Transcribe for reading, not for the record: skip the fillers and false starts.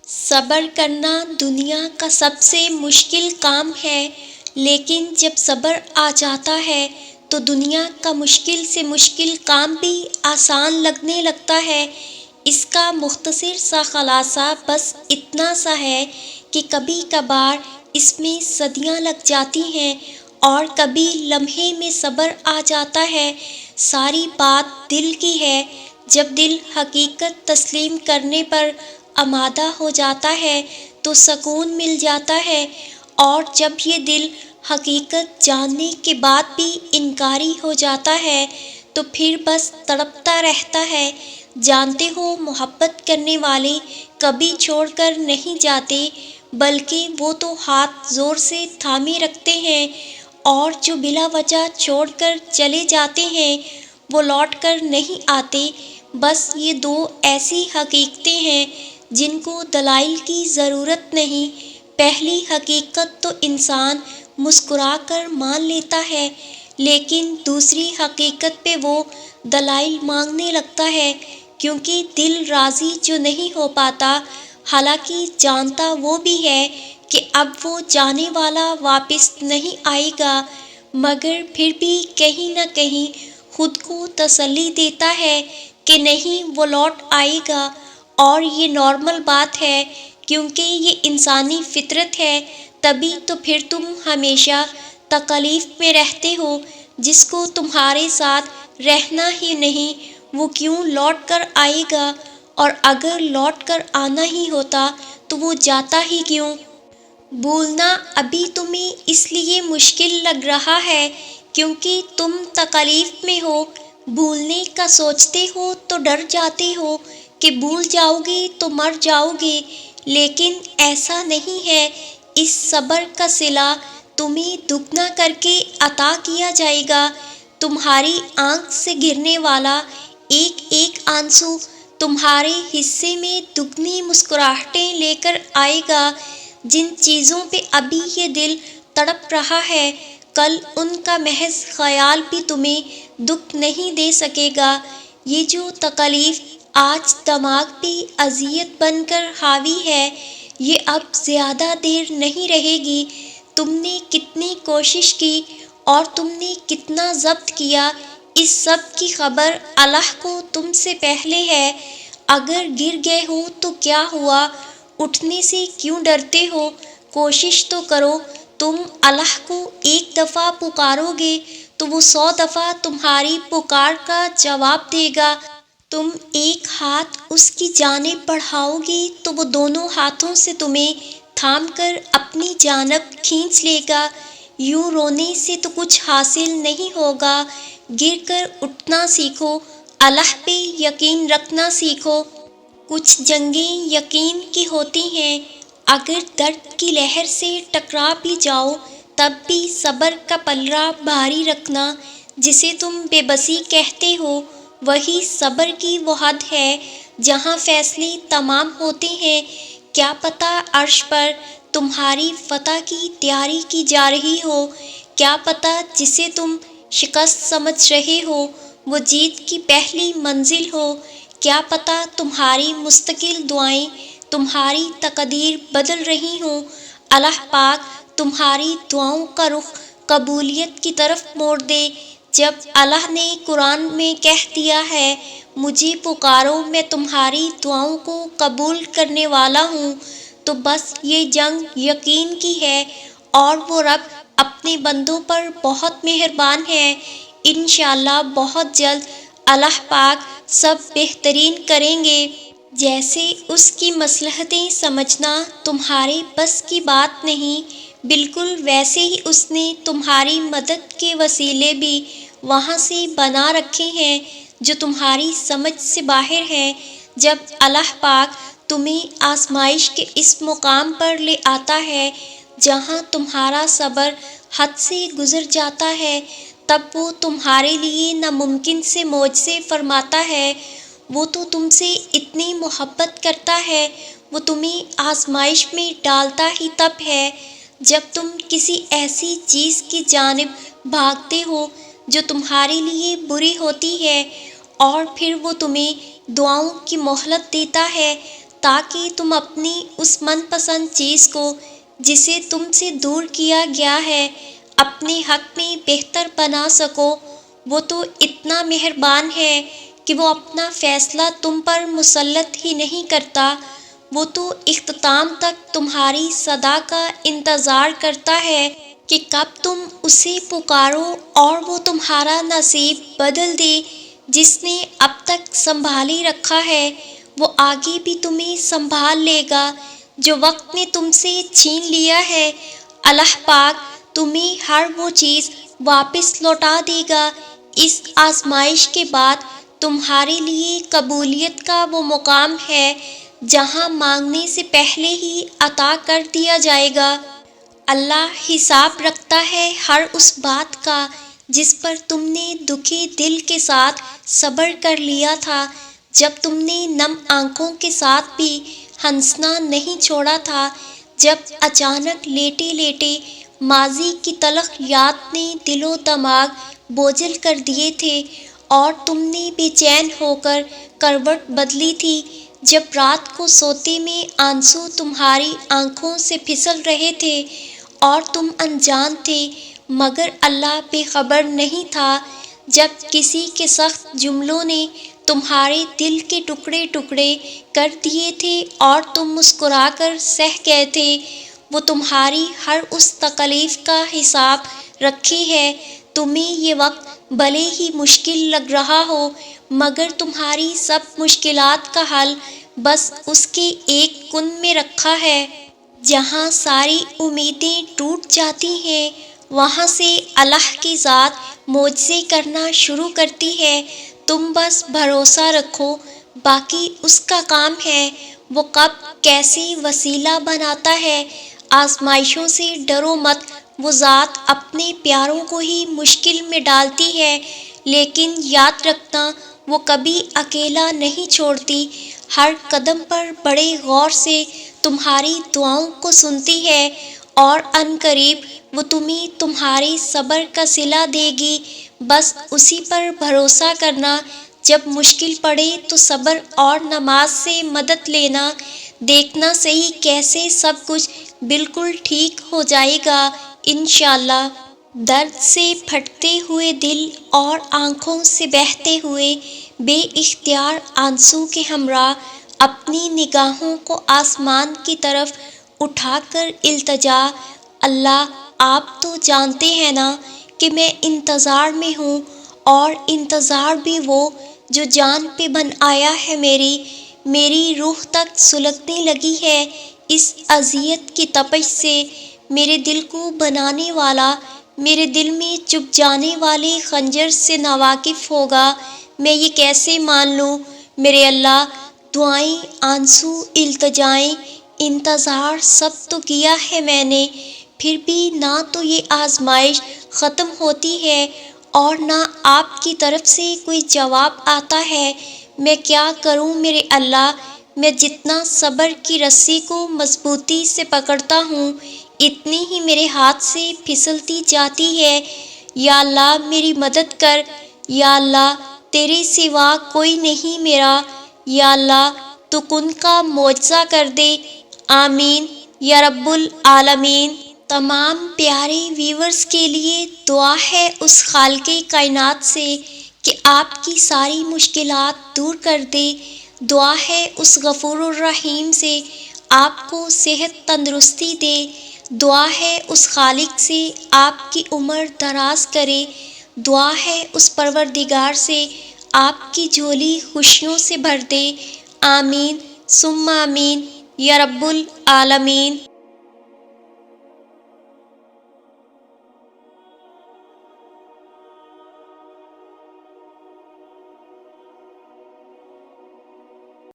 صبر کرنا دنیا کا سب سے مشکل کام ہے، لیکن جب صبر آ جاتا ہے تو دنیا کا مشکل سے مشکل کام بھی آسان لگنے لگتا ہے۔ اس کا مختصر سا خلاصہ بس اتنا سا ہے کہ کبھی کبھار اس میں صدیاں لگ جاتی ہیں اور کبھی لمحے میں صبر آ جاتا ہے۔ ساری بات دل کی ہے۔ جب دل حقیقت تسلیم کرنے پر آمادہ ہو جاتا ہے تو سکون مل جاتا ہے، اور جب یہ دل حقیقت جاننے کے بعد بھی انکاری ہو جاتا ہے تو پھر بس تڑپتا رہتا ہے۔ جانتے ہو، محبت کرنے والے کبھی چھوڑ کر نہیں جاتے، بلکہ وہ تو ہاتھ زور سے تھامے رکھتے ہیں، اور جو بلا وجہ چھوڑ کر چلے جاتے ہیں وہ لوٹ کر نہیں آتے۔ بس یہ دو ایسی حقیقتیں ہیں جن کو دلائل کی ضرورت نہیں۔ پہلی حقیقت تو انسان مسکرا کر مان لیتا ہے، لیکن دوسری حقیقت پہ وہ دلائل مانگنے لگتا ہے، کیونکہ دل راضی جو نہیں ہو پاتا، حالانکہ جانتا وہ بھی ہے کہ اب وہ جانے والا واپس نہیں آئے گا، مگر پھر بھی کہیں نہ کہیں خود کو تسلی دیتا ہے کہ نہیں، وہ لوٹ آئے گا، اور یہ نارمل بات ہے کیونکہ یہ انسانی فطرت ہے۔ تبھی تو پھر تم ہمیشہ تکلیف میں رہتے ہو۔ جس کو تمہارے ساتھ رہنا ہی نہیں، وہ کیوں لوٹ کر آئے گا؟ اور اگر لوٹ کر آنا ہی ہوتا تو وہ جاتا ہی کیوں؟ بھولنا ابھی تمہیں اس لیے مشکل لگ رہا ہے کیونکہ تم تکلیف میں ہو۔ بھولنے کا سوچتے ہو تو ڈر جاتے ہو کہ بھول جاؤ گے تو مر جاؤ گے، لیکن ایسا نہیں ہے۔ اس صبر کا صلہ تمہیں دگنا کر کے عطا کیا جائے گا۔ تمہاری آنکھ سے گرنے والا ایک ایک آنسو تمہارے حصے میں دگنی مسکراہٹیں لے کر آئے گا۔ جن چیزوں پہ ابھی یہ دل تڑپ رہا ہے، کل ان کا محض خیال بھی تمہیں دکھ نہیں دے سکے گا۔ یہ جو تکلیف آج دماغ پہ اذیت بن کر حاوی ہے، یہ اب زیادہ دیر نہیں رہے گی۔ تم نے کتنی کوشش کی اور تم نے کتنا ضبط کیا، اس سب کی خبر اللہ کو تم سے پہلے ہے۔ اگر گر گئے ہو تو کیا ہوا؟ اٹھنے سے کیوں ڈرتے ہو؟ کوشش تو کرو۔ تم اللہ کو ایک دفعہ پکارو گے تو وہ 100 دفعہ تمہاری پکار کا جواب دے گا۔ تم ایک ہاتھ اس کی جانب بڑھاؤ گے تو وہ دونوں ہاتھوں سے تمہیں تھام کر اپنی جانب کھینچ لے گا۔ یوں رونے سے تو کچھ حاصل نہیں ہوگا۔ گر کر اٹھنا سیکھو، اللہ پہ یقین رکھنا سیکھو۔ کچھ جنگیں یقین کی ہوتی ہیں، اگر درد کی لہر سے ٹکرا بھی جاؤ تب بھی صبر کا پلڑا بھاری رکھنا۔ جسے تم بے بسی کہتے ہو، وہی صبر کی وہ حد ہے جہاں فیصلے تمام ہوتے ہیں۔ کیا پتہ عرش پر تمہاری فتح کی تیاری کی جا رہی ہو، کیا پتہ جسے تم شکست سمجھ رہے ہو وہ جیت کی پہلی منزل ہو، کیا پتہ تمہاری مستقل دعائیں تمہاری تقدیر بدل رہی ہوں۔ اللہ پاک تمہاری دعاؤں کا رخ قبولیت کی طرف موڑ دے۔ جب اللہ نے قرآن میں کہہ دیا ہے، مجھے پکارو میں تمہاری دعاؤں کو قبول کرنے والا ہوں، تو بس یہ جنگ یقین کی ہے، اور وہ رب اپنے بندوں پر بہت مہربان ہے۔ انشاءاللہ بہت جلد اللہ پاک سب بہترین کریں گے۔ جیسے اس کی مصلحتیں سمجھنا تمہارے بس کی بات نہیں، بالکل ویسے ہی اس نے تمہاری مدد کے وسیلے بھی وہاں سے بنا رکھے ہیں جو تمہاری سمجھ سے باہر ہیں۔ جب اللہ پاک تمہیں آزمائش کے اس مقام پر لے آتا ہے جہاں تمہارا صبر حد سے گزر جاتا ہے، تب وہ تمہارے لیے ناممکن سے معجزے فرماتا ہے۔ وہ تو تم سے اتنی محبت کرتا ہے، وہ تمہیں آزمائش میں ڈالتا ہی تب ہے جب تم کسی ایسی چیز کی جانب بھاگتے ہو جو تمہارے لیے بری ہوتی ہے، اور پھر وہ تمہیں دعاؤں کی مہلت دیتا ہے تاکہ تم اپنی اس من پسند چیز کو جسے تم سے دور کیا گیا ہے اپنے حق میں بہتر بنا سکو۔ وہ تو اتنا مہربان ہے کہ وہ اپنا فیصلہ تم پر مسلط ہی نہیں کرتا، وہ تو اختتام تک تمہاری صدا کا انتظار کرتا ہے کہ کب تم اسے پکارو اور وہ تمہارا نصیب بدل دے۔ جس نے اب تک سنبھالی رکھا ہے وہ آگے بھی تمہیں سنبھال لے گا، جو وقت نے تم سے چھین لیا ہے اللہ پاک تمہیں ہر وہ چیز واپس لوٹا دے گا۔ اس آزمائش کے بعد تمہارے لیے قبولیت کا وہ مقام ہے جہاں مانگنے سے پہلے ہی عطا کر دیا جائے گا۔ اللہ حساب رکھتا ہے ہر اس بات کا جس پر تم نے دکھی دل کے ساتھ صبر کر لیا تھا، جب تم نے نم آنکھوں کے ساتھ بھی ہنسنا نہیں چھوڑا تھا، جب اچانک لیٹے لیٹے ماضی کی تلخ یاد نے دل و دماغ بوجھل کر دیے تھے اور تم نے بے چین ہو کر کروٹ بدلی تھی، جب رات کو سوتے میں آنسو تمہاری آنکھوں سے پھسل رہے تھے اور تم انجان تھے مگر اللہ بے خبر نہیں تھا، جب کسی کے سخت جملوں نے تمہارے دل کے ٹکڑے ٹکڑے کر دیے تھے اور تم مسکرا کر سہ گئے تھے، وہ تمہاری ہر اس تکلیف کا حساب رکھے ہے۔ تمہیں یہ وقت بھلے ہی مشکل لگ رہا ہو مگر تمہاری سب مشکلات کا حل بس اس کے ایک کن میں رکھا ہے۔ جہاں ساری امیدیں ٹوٹ جاتی ہیں وہاں سے اللہ کی ذات معجزے کرنا شروع کرتی ہے، تم بس بھروسہ رکھو، باقی اس کا کام ہے، وہ کب کیسے وسیلہ بناتا ہے۔ آزمائشوں سے ڈرو مت، وہ ذات اپنے پیاروں کو ہی مشکل میں ڈالتی ہے، لیکن یاد رکھنا وہ کبھی اکیلا نہیں چھوڑتی، ہر قدم پر بڑے غور سے تمہاری دعاؤں کو سنتی ہے اور عنقریب وہ تمہیں تمہارے صبر کا صلہ دے گی، بس اسی پر بھروسہ کرنا، جب مشکل پڑے تو صبر اور نماز سے مدد لینا، دیکھنا صحیح کیسے سب کچھ بالکل ٹھیک ہو جائے گا انشاءاللہ۔ درد سے پھٹتے ہوئے دل اور آنکھوں سے بہتے ہوئے بے اختیار آنسو کے ہمراہ اپنی نگاہوں کو آسمان کی طرف اٹھا کر التجا، اللہ آپ تو جانتے ہیں نا کہ میں انتظار میں ہوں، اور انتظار بھی وہ جو جان پہ بن آیا ہے، میری روح تک سلگنے لگی ہے اس اذیت کی تپش سے، میرے دل کو بنانے والا میرے دل میں چپ جانے والے خنجر سے ناواقف ہوگا، میں یہ کیسے مان لوں میرے اللہ۔ دعائیں، آنسو، التجائیں، انتظار سب تو کیا ہے میں نے، پھر بھی نہ تو یہ آزمائش ختم ہوتی ہے اور نہ آپ کی طرف سے کوئی جواب آتا ہے، میں کیا کروں میرے اللہ۔ میں جتنا صبر کی رسی کو مضبوطی سے پکڑتا ہوں اتنی ہی میرے ہاتھ سے پھسلتی جاتی ہے، یا اللہ میری مدد کر، یا اللہ تیرے سوا کوئی نہیں میرا، یا اللہ تو کن کا معجزہ کر دے، آمین یا رب العالمین۔ تمام پیارے ویورز کے لیے دعا ہے اس خالق کائنات سے کہ آپ کی ساری مشکلات دور کر دے، دعا ہے اس غفور الرحیم سے آپ کو صحت تندرستی دے، دعا ہے اس خالق سے آپ کی عمر دراز کرے، دعا ہے اس پروردگار سے آپ کی جھولی خوشیوں سے بھر دے، آمین ثم آمین یا رب العالمین۔